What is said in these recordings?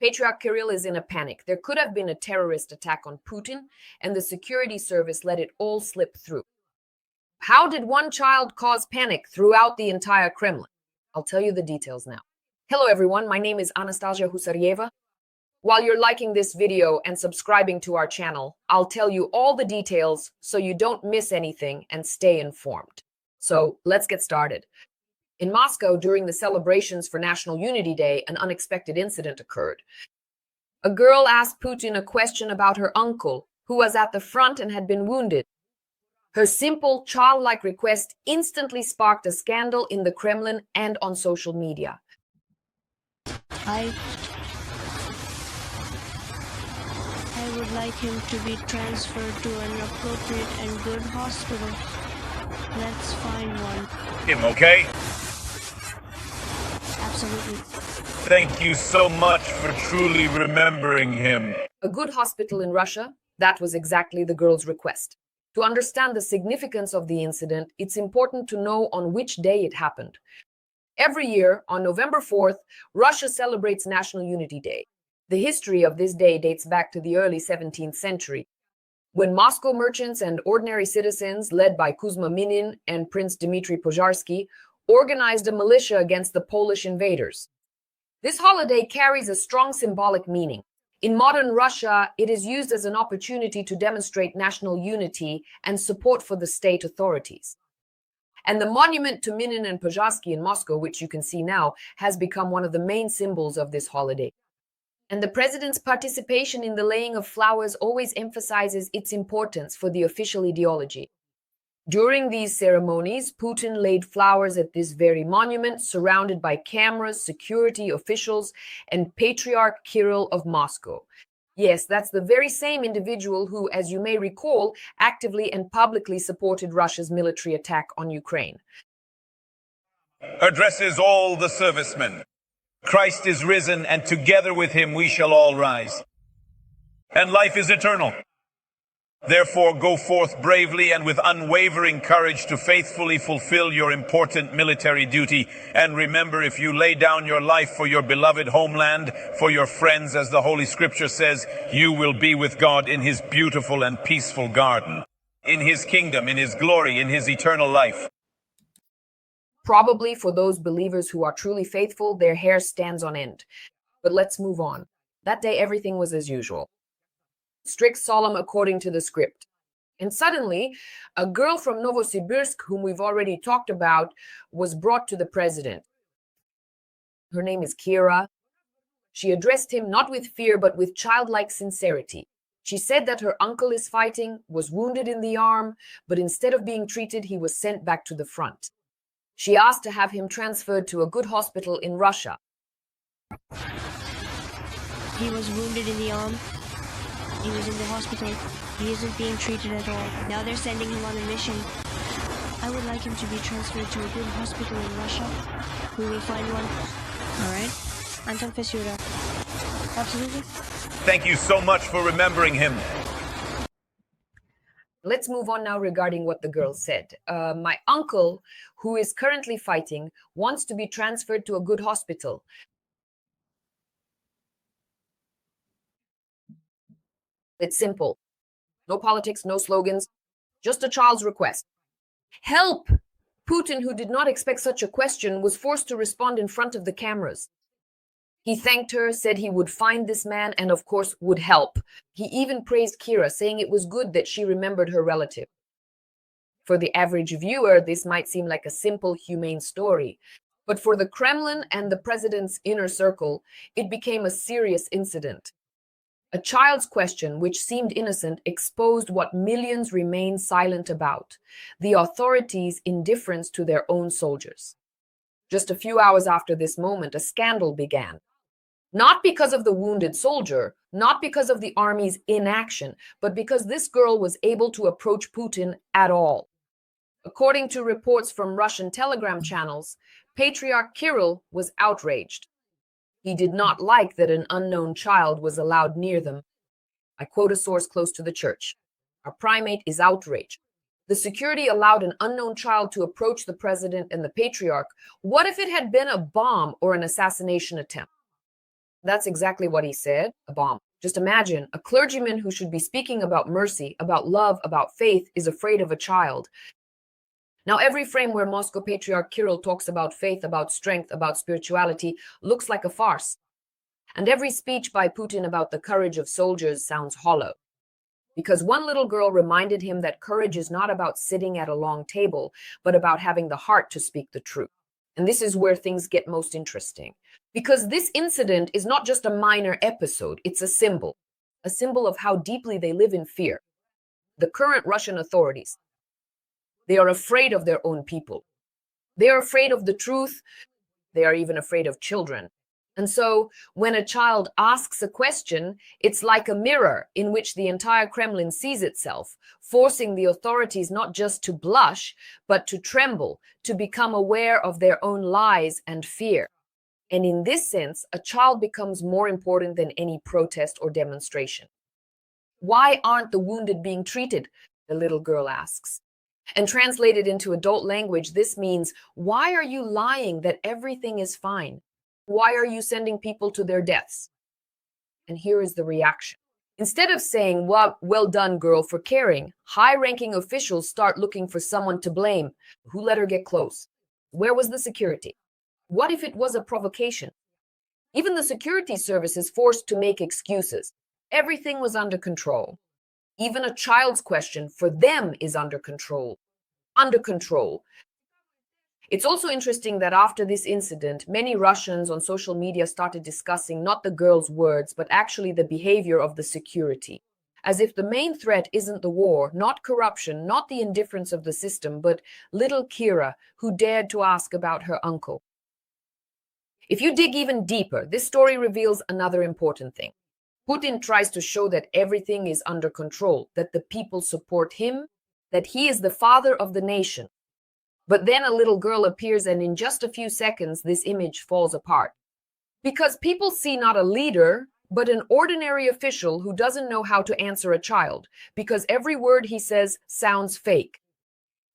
Patriarch Kirill is in a panic. There could have been a terrorist attack on Putin, and the security service let it all slip through. How did one child cause panic throughout the entire Kremlin? I'll tell you the details now. Hello everyone, my name is Anastasia Husaryova. While you're liking this video and subscribing to our channel, I'll tell you all the details so you don't miss anything and stay informed. So let's get started. In Moscow, during the celebrations for National Unity Day, an unexpected incident occurred. A girl asked Putin a question about her uncle, who was at the front and had been wounded. Her simple, childlike request instantly sparked a scandal in the Kremlin and on social media. I would like him to be transferred to an appropriate and good hospital. Let's find one. Him, okay? Absolutely. Thank you so much for truly remembering him. A good hospital in Russia? That was exactly the girl's request. To understand the significance of the incident, it's important to know on which day it happened. Every year, on November 4th, Russia celebrates National Unity Day. The history of this day dates back to the early 17th century, when Moscow merchants and ordinary citizens, led by Kuzma Minin and Prince Dmitry Pozharsky, organized a militia against the Polish invaders. This holiday carries a strong symbolic meaning. In modern Russia, it is used as an opportunity to demonstrate national unity and support for the state authorities. And the monument to Minin and Pozharsky in Moscow, which you can see now, has become one of the main symbols of this holiday. And the president's participation in the laying of flowers always emphasizes its importance for the official ideology. During these ceremonies, Putin laid flowers at this very monument, surrounded by cameras, security officials, and Patriarch Kirill of Moscow. Yes, that's the very same individual who, as you may recall, actively and publicly supported Russia's military attack on Ukraine. Addresses all the servicemen. Christ is risen, and together with him we shall all rise. And life is eternal. Therefore, go forth bravely and with unwavering courage to faithfully fulfill your important military duty. And remember, if you lay down your life for your beloved homeland, for your friends, as the Holy Scripture says, you will be with God in his beautiful and peaceful garden, in his kingdom, in his glory, in his eternal life. Probably for those believers who are truly faithful, their hair stands on end. But let's move on. That day, everything was as usual. Strict, solemn, according to the script. And suddenly, a girl from Novosibirsk, whom we've already talked about, was brought to the president. Her name is Kira. She addressed him not with fear, but with childlike sincerity. She said that her uncle is fighting, was wounded in the arm, but instead of being treated, he was sent back to the front. She asked to have him transferred to a good hospital in Russia. He was wounded in the arm. He was in the hospital. He isn't being treated at all. Now they're sending him on a mission. I would like him to be transferred to a good hospital in Russia. We will find one. All right? Anton Fesura. Absolutely. Thank you so much for remembering him. Let's move on now regarding what the girl said. My uncle, who is currently fighting, wants to be transferred to a good hospital. It's simple. No politics, no slogans, just a child's request. Help! Putin, who did not expect such a question, was forced to respond in front of the cameras. He thanked her, said he would find this man, and of course would help. He even praised Kira, saying it was good that she remembered her relative. For the average viewer, this might seem like a simple, humane story. But for the Kremlin and the president's inner circle, it became a serious incident. A child's question, which seemed innocent, exposed what millions remain silent about: the authorities' indifference to their own soldiers. Just a few hours after this moment, a scandal began. Not because of the wounded soldier, not because of the army's inaction, but because this girl was able to approach Putin at all. According to reports from Russian Telegram channels, Patriarch Kirill was outraged. He did not like that an unknown child was allowed near them. I quote a source close to the church. Our primate is outraged. The security allowed an unknown child to approach the president and the patriarch. What if it had been a bomb or an assassination attempt? That's exactly what he said, a bomb. Just imagine a clergyman who should be speaking about mercy, about love, about faith, is afraid of a child. Now, every frame where Moscow Patriarch Kirill talks about faith, about strength, about spirituality, looks like a farce. And every speech by Putin about the courage of soldiers sounds hollow. Because one little girl reminded him that courage is not about sitting at a long table, but about having the heart to speak the truth. And this is where things get most interesting. Because this incident is not just a minor episode, it's a symbol of how deeply they live in fear. The current Russian authorities, they are afraid of their own people. They are afraid of the truth. They are even afraid of children. And so when a child asks a question, it's like a mirror in which the entire Kremlin sees itself, forcing the authorities not just to blush, but to tremble, to become aware of their own lies and fear. And in this sense, a child becomes more important than any protest or demonstration. Why aren't the wounded being treated? The little girl asks. And translated into adult language, this means, why are you lying that everything is fine? Why are you sending people to their deaths? And here is the reaction. Instead of saying, well done, girl, for caring, high-ranking officials start looking for someone to blame. Who let her get close? Where was the security? What if it was a provocation? Even the security service is forced to make excuses. Everything was under control. Even a child's question for them is under control. Under control. It's also interesting that after this incident, many Russians on social media started discussing not the girl's words, but actually the behavior of the security. As if the main threat isn't the war, not corruption, not the indifference of the system, but little Kira, who dared to ask about her uncle. If you dig even deeper, this story reveals another important thing. Putin tries to show that everything is under control, that the people support him, that he is the father of the nation. But then a little girl appears and in just a few seconds, this image falls apart. Because people see not a leader, but an ordinary official who doesn't know how to answer a child, because every word he says sounds fake.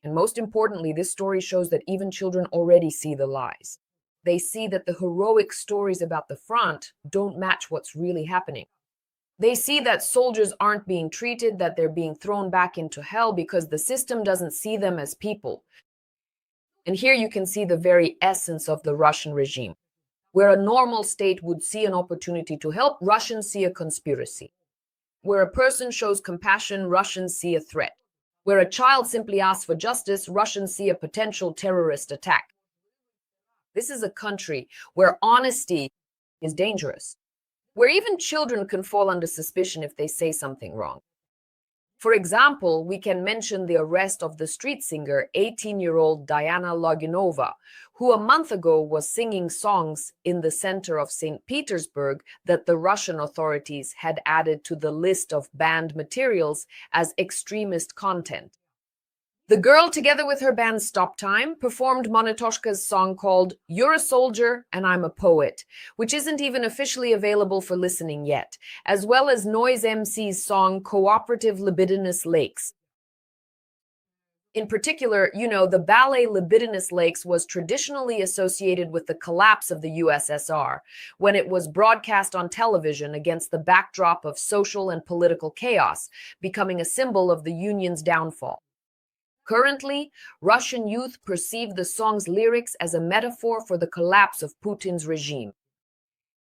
And most importantly, this story shows that even children already see the lies. They see that the heroic stories about the front don't match what's really happening. They see that soldiers aren't being treated, that they're being thrown back into hell because the system doesn't see them as people. And here you can see the very essence of the Russian regime. Where a normal state would see an opportunity to help, Russians see a conspiracy. Where a person shows compassion, Russians see a threat. Where a child simply asks for justice, Russians see a potential terrorist attack. This is a country where honesty is dangerous. Where even children can fall under suspicion if they say something wrong. For example, we can mention the arrest of the street singer, 18-year-old Diana Loginova, who a month ago was singing songs in the center of St. Petersburg that the Russian authorities had added to the list of banned materials as extremist content. The girl, together with her band Stop Time, performed Monetoshka's song called You're a Soldier and I'm a Poet, which isn't even officially available for listening yet, as well as Noise MC's song Cooperative Libidinous Lakes. In particular, the ballet Libidinous Lakes was traditionally associated with the collapse of the USSR, when it was broadcast on television against the backdrop of social and political chaos, becoming a symbol of the Union's downfall. Currently, Russian youth perceive the song's lyrics as a metaphor for the collapse of Putin's regime.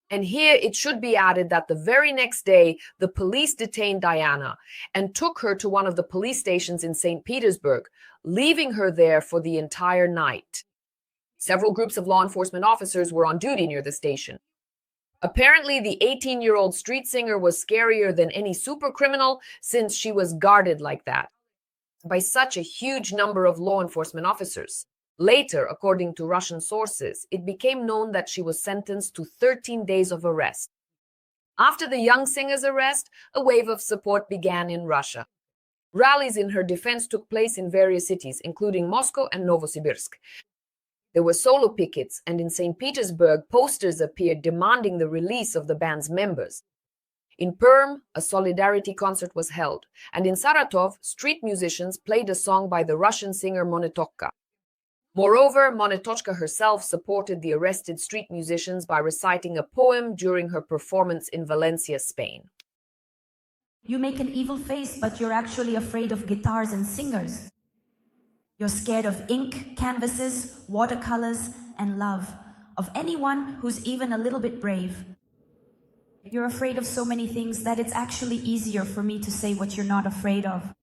And here it should be added that the very next day, the police detained Diana and took her to one of the police stations in St. Petersburg, leaving her there for the entire night. Several groups of law enforcement officers were on duty near the station. Apparently, the 18-year-old street singer was scarier than any supercriminal since she was guarded like that by such a huge number of law enforcement officers. Later, according to Russian sources, it became known that she was sentenced to 13 days of arrest. After the young singer's arrest, a wave of support began in Russia. Rallies in her defense took place in various cities, including Moscow and Novosibirsk. There were solo pickets, and in St. Petersburg, posters appeared demanding the release of the band's members. In Perm, a solidarity concert was held, and in Saratov, street musicians played a song by the Russian singer Monetokka. Moreover, Monetochka herself supported the arrested street musicians by reciting a poem during her performance in Valencia, Spain. You make an evil face, but you're actually afraid of guitars and singers. You're scared of ink, canvases, watercolors, and love, of anyone who's even a little bit brave. You're afraid of so many things that it's actually easier for me to say what you're not afraid of.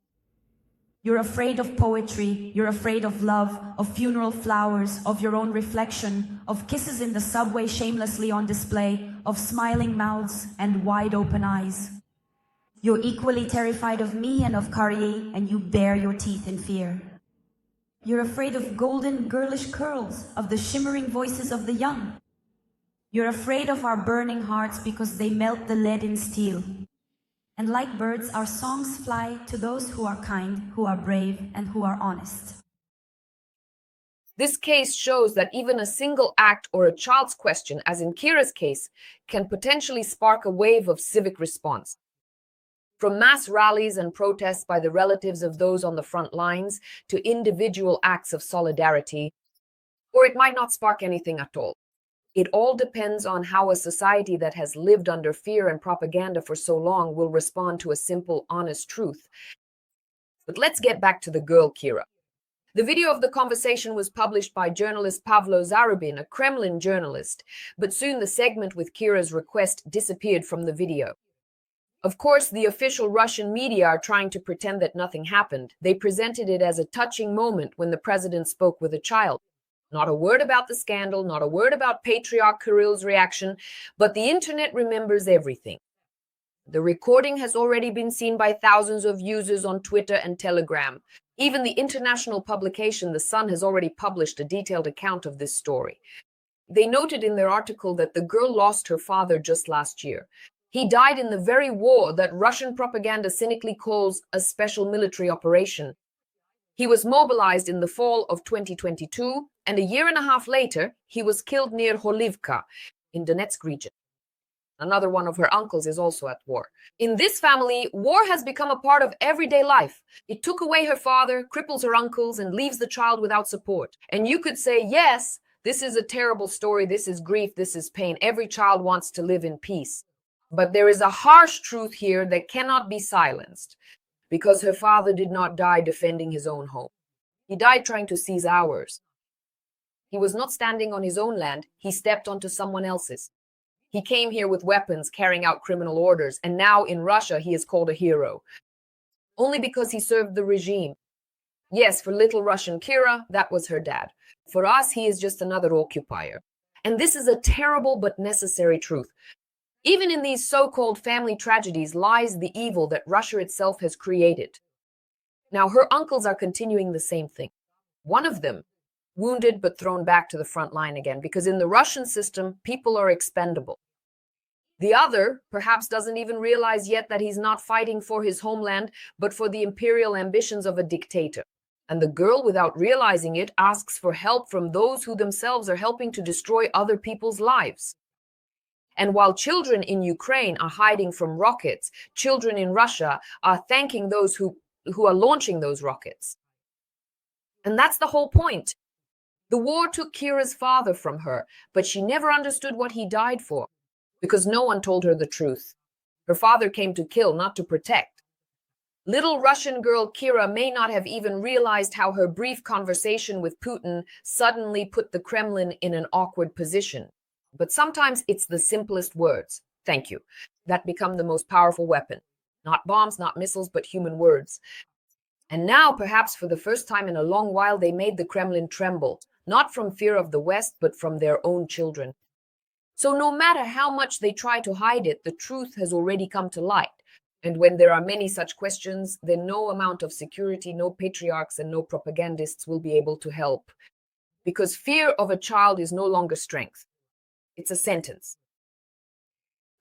You're afraid of poetry, you're afraid of love, of funeral flowers, of your own reflection, of kisses in the subway shamelessly on display, of smiling mouths and wide open eyes. You're equally terrified of me and of Carrier, and you bare your teeth in fear. You're afraid of golden, girlish curls, of the shimmering voices of the young. You're afraid of our burning hearts because they melt the lead in steel. And like birds, our songs fly to those who are kind, who are brave, and who are honest. This case shows that even a single act or a child's question, as in Kira's case, can potentially spark a wave of civic response. From mass rallies and protests by the relatives of those on the front lines to individual acts of solidarity, or it might not spark anything at all. It all depends on how a society that has lived under fear and propaganda for so long will respond to a simple, honest truth. But let's get back to the girl Kira. The video of the conversation was published by journalist Pavlo Zarubin, a Kremlin journalist, but soon the segment with Kira's request disappeared from the video. Of course, the official Russian media are trying to pretend that nothing happened. They presented it as a touching moment when the president spoke with a child. Not a word about the scandal, not a word about Patriarch Kirill's reaction, but the internet remembers everything. The recording has already been seen by thousands of users on Twitter and Telegram. Even the international publication The Sun has already published a detailed account of this story. They noted in their article that the girl lost her father just last year. He died in the very war that Russian propaganda cynically calls a special military operation. He was mobilized in the fall of 2022, and a year and a half later, he was killed near Holivka in Donetsk region. Another one of her uncles is also at war. In this family, war has become a part of everyday life. It took away her father, cripples her uncles, and leaves the child without support. And you could say, yes, this is a terrible story, this is grief, this is pain. Every child wants to live in peace. But there is a harsh truth here that cannot be silenced, because her father did not die defending his own home. He died trying to seize ours. He was not standing on his own land, he stepped onto someone else's. He came here with weapons, carrying out criminal orders, and now in Russia he is called a hero. Only because he served the regime. Yes, for little Russian Kira, that was her dad. For us, he is just another occupier. And this is a terrible but necessary truth. Even in these so-called family tragedies lies the evil that Russia itself has created. Now, her uncles are continuing the same thing. One of them, wounded but thrown back to the front line again, because in the Russian system, people are expendable. The other perhaps doesn't even realize yet that he's not fighting for his homeland, but for the imperial ambitions of a dictator. And the girl, without realizing it, asks for help from those who themselves are helping to destroy other people's lives. And while children in Ukraine are hiding from rockets, children in Russia are thanking those who are launching those rockets. And that's the whole point. The war took Kira's father from her, but she never understood what he died for, because no one told her the truth. Her father came to kill, not to protect. Little Russian girl Kira may not have even realized how her brief conversation with Putin suddenly put the Kremlin in an awkward position. But sometimes it's the simplest words, thank you, that become the most powerful weapon. Not bombs, not missiles, but human words. And now, perhaps for the first time in a long while, they made the Kremlin tremble, not from fear of the West, but from their own children. So no matter how much they try to hide it, the truth has already come to light. And when there are many such questions, then no amount of security, no patriarchs, and no propagandists will be able to help. Because fear of a child is no longer strength. It's a sentence.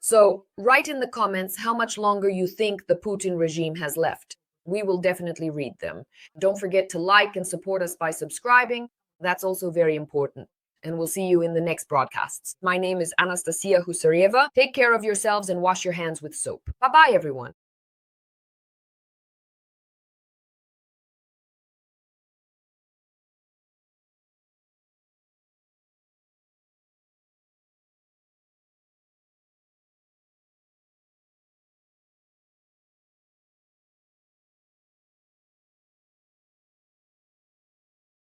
So write in the comments how much longer you think the Putin regime has left. We will definitely read them. Don't forget to like and support us by subscribing. That's also very important. And we'll see you in the next broadcasts. My name is Anastasia Husaryova. Take care of yourselves and wash your hands with soap. Bye-bye, everyone.